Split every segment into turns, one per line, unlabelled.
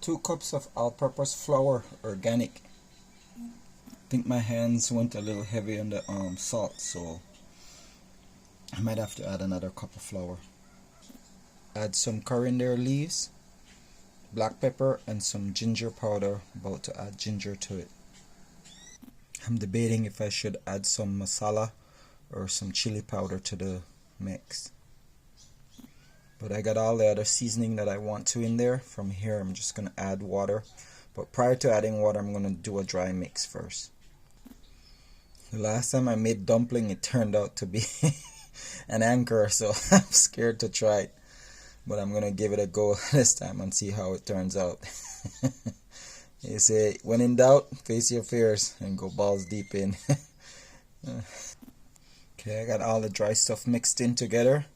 2 cups of all-purpose flour, organic. I think my hands went a little heavy on the salt, so I might have to add another cup of flour. Add some coriander leaves, black pepper, and some ginger powder. About to add ginger to it. I'm debating if I should add some masala or some chili powder to the mix. But I got all the other seasoning that I want to in there. From here I'm just going to add water. But prior to adding water, I'm going to do a dry mix first. The last time I made dumpling, it turned out to be an anchor, so I'm scared to try it. But I'm going to give it a go this time and see how it turns out. You say, when in doubt, face your fears and go balls deep in. Okay, I got all the dry stuff mixed in together.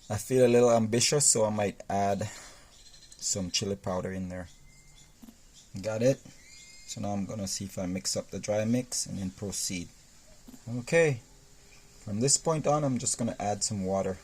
I feel a little ambitious, so I might add some chili powder in there. Got it? So now I'm gonna see if I mix up the dry mix and then proceed. Okay, from this point on I'm just gonna add some water.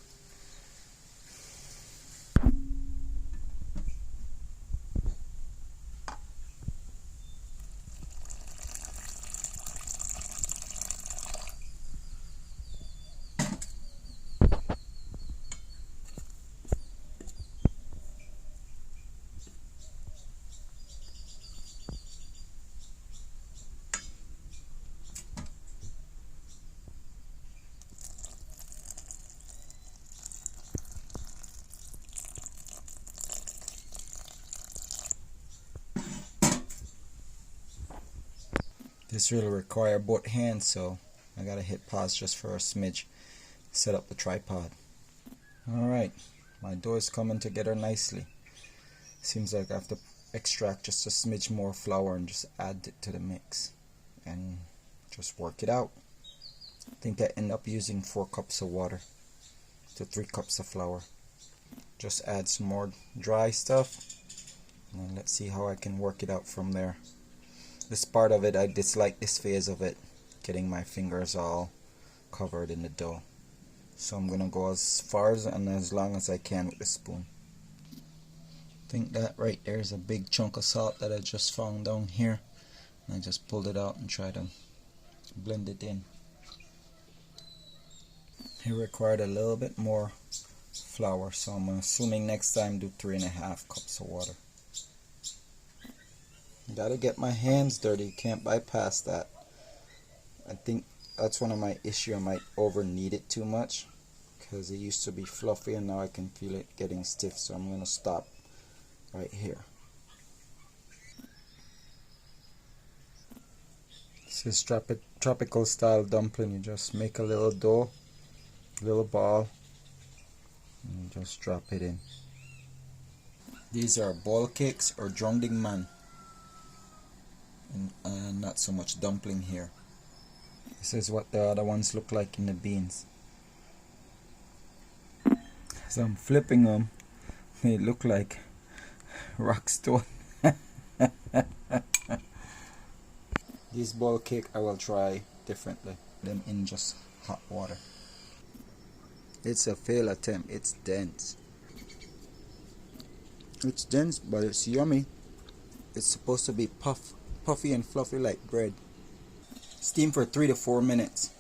This really require both hands, so I gotta hit pause just for a smidge. Set up the tripod. Alright, my dough is coming together nicely. Seems like I have to extract just a smidge more flour and just add it to the mix and just work it out. I think I end up using 4 cups of water to 3 cups of flour. Just add some more dry stuff and let's see how I can work it out from there. This part of it, I dislike this phase of it, getting my fingers all covered in the dough. So I'm gonna go as far and as long as I can with the spoon. I think that right there is a big chunk of salt that I just found down here. And I just pulled it out and tried to blend it in. It required a little bit more flour, so I'm assuming next time do 3.5 cups of water. Gotta get my hands dirty, can't bypass that. I think that's one of my issues. I might over knead it too much because it used to be fluffy and now I can feel it getting stiff, so I'm gonna stop right here. This is tropical style dumpling. You just make a little dough, little ball, and just drop it in. These are ball cakes or drongding man. And not so much dumpling here. This is what the other ones look like in the beans. As I'm flipping them, they look like rock stone. This ball cake I will try differently. Them in just hot water. It's a failed attempt. It's dense. It's dense, but it's yummy. It's supposed to be puffy and fluffy like bread. Steam for 3 to 4 minutes.